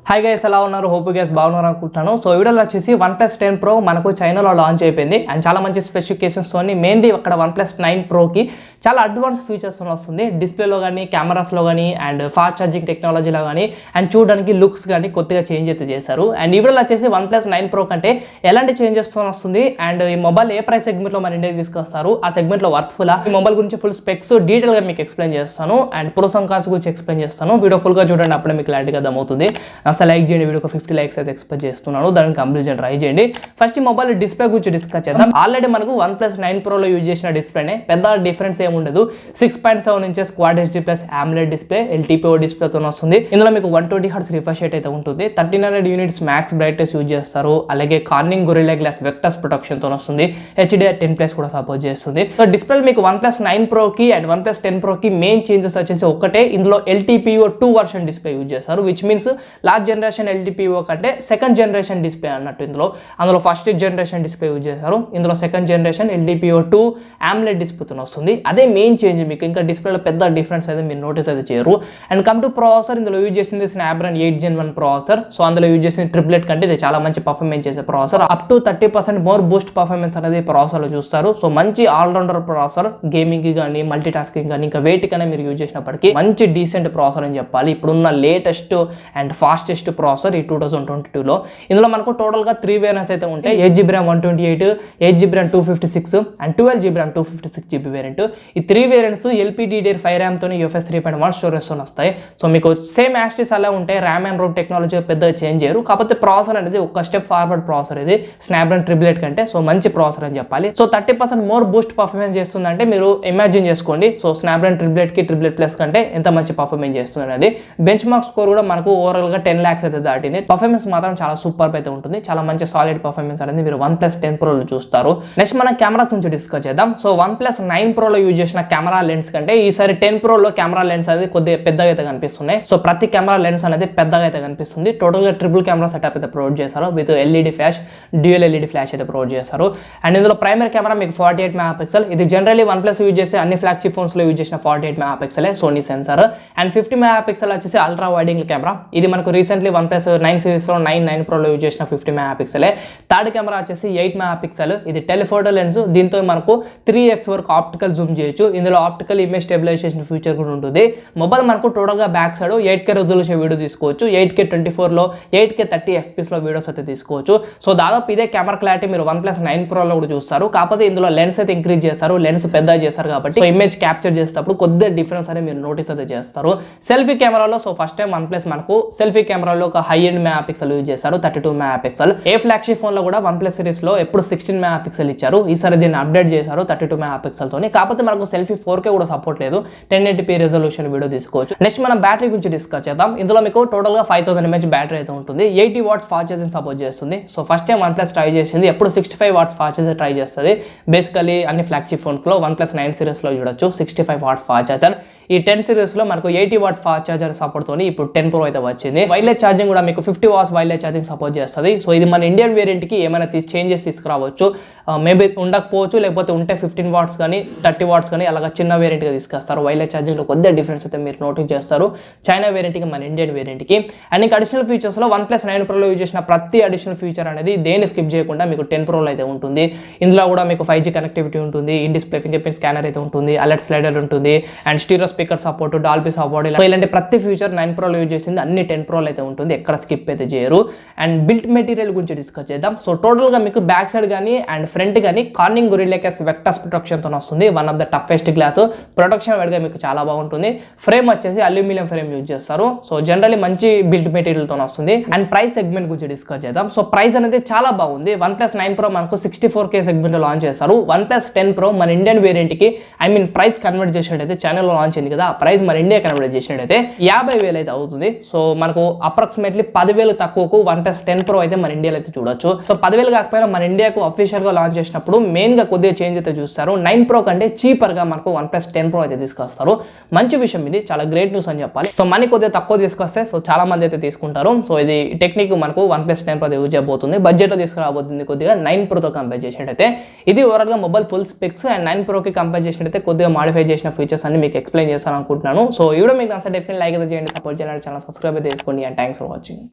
Hi guys, ఎలా ఉన్నారు? Hope guys బాగున్నారు అనుకుంటున్నాను. సో వీడియోలో వచ్చేసి OnePlus 10 Pro మనకు చైనాలో లాంచ్ అయిపోయింది అండ్ చాలా మంచి స్పెసిఫికేషన్స్తో మెయిన్లీ అక్కడ OnePlus 9 Proకి చాలా అడ్వాన్స్ ఫీచర్స్ వస్తుంది. డిస్ప్లేలో కానీ, కెమెరాస్లో కానీ అండ్ ఫాస్ట్ ఛార్జింగ్ టెక్నాలజీలో కానీ అండ్ చూడడానికి లుక్స్ కానీ కొద్దిగా చేంజ్ అయితే చేశారు. అండ్ ఈ వీడియోలో వచ్చేసి OnePlus 9 Pro కంటే ఎలాంటి చేంజెస్ వస్తుంది అండ్ ఈ మొబైల్ ఏ ప్రైస్ సెగ్మెంట్లో మన ఇండియాకి తీసుకొస్తారు, ఆ సెగ్మెంట్లో వర్త్ఫుల్ ఈ మొబైల్ గురించి ఫుల్ స్పెక్స్ డీటెయిల్గా మీకు ఎక్స్ప్లెయిన్ చేస్తాను అండ్ ప్రోస్ అండ్ కాన్స్ గురించి ఎక్స్ప్లెయిన్ చేస్తాను. వీడియో ఫుల్గా చూడండి, అప్పుడే మీకు క్లారిటీగా అర్థమవుతుంది. అసలు లైక్ చేయండి, వీడియోకి 50 లైక్స్ అయితే ఎక్స్పెక్ట్ చేస్తున్నాను. దానికి కంప్లీట్ ట్రై చేయండి. ఫస్ట్ ఈ మొబైల్ డిస్ప్లే గురించి డిస్కస్ చేద్దాం. ఆల్రెడీ మనకు OnePlus 9 Proలో యూజ్ చేసిన డిస్ప్లేనే, పెద్ద డిఫరెన్స్ ఏమి ఉండదు. 6.7 inches quad HD plus AMOLED display LTPO డిస్ప్లేతో వస్తుంది. ఇందులో మీకు 120 Hz రిఫ్రెష్ రేట్ అయితే ఉంటుంది. 1300 యూనిట్స్ మ్యాక్స్ బ్రైట్నెస్ యూజ్ చేస్తారు. అలాగే Corning Gorilla Glass Victus protection తో వస్తుంది. HDR10+ కూడా సపోర్ట్ చేస్తుంది. సో డిస్ప్లే మీకు OnePlus 9 Proకి అండ్ OnePlus 10 Proకి మెయిన్ చేంజెస్ వచ్చేసి ఒకటే, ఇందులో LTPO 2 వర్షన్ డిస్ప్లే యూజ్ చేస్తారు. Which means last generation LTPO కంటే సెకండ్ జనరేషన్ డిస్ప్లే అన్నట్టు. అందులో ఫస్ట్ జనరేషన్ డిస్ప్లే యూజ్ చేస్తారు. ఇందులో సెకండ్ జనరేషన్ LTPO 2 AMOLED డిస్ప్లేతో వస్తుంది. అదే మెయిన్ చేంజ్. మీకు ఇంకా డిస్ప్లేలో పెద్ద డిఫరెన్స్ అయితే మీరు నోటీస్ అయితే చేయరు. అండ్ కమ్ టు ప్రాసెసర్, ఇందులో యూజ్ చేసింది Snapdragon 8 Gen 1 ప్రాసెసర్. సో అందులో యూజ్ చేసిన ట్రిప్లెట్ కంటే ఇది చాలా మంచి పర్ఫార్మెన్స్ చేసే processor. Up to 30% more Boost performance అనేది ప్రాసెసర్లో చూస్తారు. సో మంచి ఆల్రౌండర్ ప్రాసెసర్, గేమింగ్ కానీ మల్టీ టాస్కింగ్ కానీ ఇంకా వెయిట్ కానీ మీరు యూజ్ చేసినప్పటికీ మంచి డీసెంట్ ప్రాసెసర్ అని చెప్పాలి. ఇప్పుడున్న లేటెస్ట్ అండ్ ఫాస్టెస్ట్ ప్రాసెసర్ ఈ 2022లో. ఇందులో మనకు టోటల్గా 3 వేరియంట్స్ అయితే ఉంటాయి. 8GB RAM 128, 8GB RAM 256 and 12GB RAM 256GB variant. ఈ 3 వేరియంట్స్ LPDDR5 RAM తోని UFS 3.1 స్టోరేజ్ తో వస్తాయి. సో మీకు సేమ్ యాస్టిస్ అలా ఉంటాయి. RAM అండ్ ROM టెక్నాలజీ పెద్దగా చేంజ్ చేయరు. కాకపోతే ప్రాసెసర్ అనేది ఒక స్టెప్ ఫార్వర్డ్ ప్రాసెసర్ ఇది Snapdragon ట్రిప్లెట్ కంటే. సో మంచి ప్రాసెసర్ అని చెప్పాలి. సో 30% మోర్ బూస్ట్ పర్ఫార్మెన్స్ చేస్తుందంటే మీరు ఇమాజిన్ చేసుకోండి. సో Snapdragon ట్రిప్లెట్కి ట్రిప్లెట్ ప్లస్ కంటే ఎంత మంచి పర్ఫార్మెన్స్ చేస్తుంది అనేది. బెంచ్ మార్క్ స్కోర్ కూడా మనకు ఓవరాల్గా 10 lakhs అయితే దాటింది. పర్ఫార్మెన్స్ మాత్రం చాలా సూపర్ అయితే ఉంటుంది. చాలా మంచి సాలిడ్ పర్ఫార్మెన్స్ అనేది మీరు OnePlus 10 Proలో చూస్తారు. నెక్స్ట్ మనం కెమెరాస్ నుంచి డిస్కస్ చేద్దాం. సో OnePlus 9 Proలో యూజ్ చేసిన కెమెరా లెన్స్ కంటే ఈసారి 10 Proలో కెమెరా లెన్స్ అనేది కొద్దిగా పెద్దగా అయితే కనిపిస్తున్నాయి. సో ప్రతి కెమెరా లెన్స్ అనేది పెద్దగా అయితే కనిపిస్తుంది. టోటల్గా ట్రిపుల్ కెమెరా సెటప్ అయితే ప్రొవైడ్ చేస్తారు. With LED flash, dual LED flash అయితే ప్రొవైడ్ చేస్తారు. అండ్ ఇందులో ప్రైమరీ కెమెరా మీకు 48 MP. ఇది జనరల్లీ OnePlus యూజ్ చేసే అన్ని ఫ్లాగ్షిప్ ఫోన్స్ లో యూజ్ చేసిన 48 MP Sony sensor. And 50 MP వచ్చేసి అల్ట్రా వైడ్ యాంగిల్ కెమెరా. ఇది మనకు రీసెంట్లీ OnePlus 9 సిరీస్ లో 9 Proలో యూజ్ చేసిన 50 MP. థర్డ్ కెమెరా వచ్చేసి 8 MP. ఇది టెలిఫోటో లెన్స్. దీంతో మనకు 3x వరకు ఆప్టికల్ జూమ్ చేయొచ్చు. ఇందులో ఆప్టికల్ ఇమేజ్ స్టెబిలైజేషన్ ఫీచర్ కూడా ఉంటుంది. మొబైల్ మనకు టోటల్గా back side 8K resolution video తీసుకోవచ్చు. 8K 24లో 8K 30 FPS లో వీడియోస్ అయితే తీసుకోవచ్చు. సో దాదాపు ఇదే కెమెరా క్లారిటీ మీరు OnePlus 9 Proలో కూడా చూస్తారు. కాకపోతే ఇందులో లెన్స్ అయితే ఇంక్రీజ్ చేస్తారు, లెన్స్ పెద్దగా చేస్తారు కాబట్టి ఇమేజ్ క్యాప్చర్ చేసేటప్పుడు కొద్దిగా డిఫరెన్స్ అనేది మీరు నోటీస్ అయితే చేస్తారు. సెల్ఫీ కెమెరాలో సో ఫస్ట్ టైం OnePlus మనకు సెల్ఫీ కెమెరాలో ఒక హై ఎండ్ మెగాపిక్సెల్ యూజ్ చేస్తారు, 32 MP. ఏ ఫ్లాగ్షిప్ ఫోన్ లో కూడా OnePlus సిరీస్ లో ఎప్పుడు 16 MP ఇచ్చారు. ఈసారి దీన్ని అప్డేట్ చేశారు 32 MP తోని. కాకపోతే మనకు సెల్ఫీ 4K కూడా సపోర్ట్ లేదు. 1080p రెజల్యూషన్ వీడియో తీసుకోవచ్చు. నెక్స్ట్ మనం బ్యాటరీ గురించి డిస్కస్ చేద్దాం. ఇందులో మీకు టోటల్ గా 5000 mAh బ్యాటరీ అయితే ఉంటుంది. 80 watts ఫాస్ట్ ఛార్జింగ్ సపోర్ట్ చేస్తుంది. So first time OnePlus try చేసింది. ఎప్పుడు 65 watts ఫాస్ట్ ఛార్జర్ ట్రై చేస్తుంది. బేసికలీ అన్ని ఫ్లాగ్షిప్ ఫోన్స్ లో OnePlus 9 సిరీస్ లో చూడొచ్చు 65 watts ఫాస్ట్ ఛార్జర్. ఈ 10 సిరీస్ లో మనకు 80 watts ఫాస్ట్ ఛార్జర్ సపోర్ట్ తోని ఇప్పుడు 10 Pro అయితే వచ్చింది. వైర్లెస్ ఛార్జింగ్ కూడా మీకు 50 watts వైర్లెస్ ఛార్జింగ్ సపోర్ట్ చేస్తుంది. సో ఇది మన ఇండియన్ వేరియంట్ కి ఏమైనా చేంజెస్ తీసుకురావచ్చు. మేబీ ఉండకపోవచ్చు, లేకపోతే ఉంటే 15 watts కానీ 30 watts కానీ అలాగా చిన్న వేరియంట్ గా తీసుకొస్తారు. వైర్లెస్ ఛార్జింగ్ లో కొద్దిగా డిఫరెన్స్ అయితే మీరు నోటీస్ చేస్తారు చైనా వేరియంట్ కి మన ఇండియన్ వేరియంట్ కి. అండ్ ఇంకా అడిషనల్ ఫీచర్స్ లో OnePlus 9 Proలో యూజ్ చేసిన ప్రతి అడిషనల్ ఫీచర్ అనేది దేని స్కిప్ చేయకుండా మీకు 10 Proలో అయితే ఉంటుంది. ఇందులో కూడా మీకు 5G కనెక్టివిటీ ఉంటుంది, in display finger print scanner అయితే ఉంటుంది, అలర్ట్ స్లైడర్ ఉంటుంది and stereo speaker support, Dolby support. So ఇలాంటి ప్రతి ఫీచర్ 9 Proలో యూజ్ చేసింది అన్ని 10 Proలో అయితే ఉంటుంది. ఎక్కడ స్కిప్ అయితే చేయరు. అండ్ బిల్ట్ మెటీరియల్ గురించి డిస్కస్ చేద్దాం. సో టోటల్ గా మీకు బ్యాక్ సైడ్ కానీ అండ్ ఫ్రంట్ కానీ Corning Gorilla Glass Victus protection తో వస్తుంది. One of the toughest glass protection వైడ్గా మీకు చాలా బాగుంటుంది. ఫ్రేమ్ వచ్చేసి అల్యూమినియం ఫ్రేమ్ యూజ్ చేస్తారు. సో జనరల్లీ మంచి బిల్ట్ మెటీరియల్ తో వస్తుంది. అండ్ ప్రైస్ సెగ్మెంట్ గురించి డిస్కస్ చేద్దాం. సో ప్రైస్ అనేది చాలా బాగుంది. OnePlus 9 Pro మనకు 64K సెగ్మెంట్ లో లాంచ్ చేస్తారు. OnePlus 10 Pro మన ఇండియన్ వేరియంట్ కి ప్రైస్ కన్వర్ట్ చేసినట్టయితే ఛానల్లో లాంచ్ అయింది కదా, ప్రైస్ మన ఇండియా కన్వర్ట్ చేసినట్టయితే 50,000 అయితే అవుతుంది. సో మనకు అప్రాక్సిమేట్లీ 10,000 తక్కువకు OnePlus 10 Pro అయితే మన ఇండియాలో అయితే చూడొచ్చు. సో 10,000 కాకపోయినా మన ఇండియాకు అఫీషియల్ గా లాంచ్ చేసినప్పుడు మెయిన్ గా కొద్దిగా చేంజ్ అయితే చూస్తారు. 9 Pro కంటే చీపర్ గా మనకు OnePlus 10 Pro అయితే తీసుకొస్తారు. మంచి విషయం, ఇది చాలా గ్రేట్ న్యూస్ అని చెప్పాలి. సో మనీ కొద్దిగా తక్కువ తీసుకొస్తే సో చాలా మంది అయితే తీసుకుంటారు. సో ఇది టెక్నిక్ మనకు OnePlus 10 Pro యూజ్ చేయబోతుంది. బడ్జెట్ లో తీసుకురాబోతుంది కొద్దిగా 9 Pro తో కంపేర్ చేసినట్టయితే. ఇది ఓవరాల్ గా mobile full specs and 9 Pro కి కంపేర్ చేసినట్టయితే కొద్దిగా మాడిఫై చేసిన ఫీచర్స్ అన్ని మీకు ఎక్స్ప్లెయిన్ చేస్తాను అనుకుంటున్నాను. సో ఈ వీడియో మీకు నచ్చితే డెఫినెట్లీ లైక్ అయితే చేయండి, సపోర్ట్ చేయాలి, ఛానల్ సబ్స్క్రైబ్ అయితే చేసుకోండి. And thanks for watching.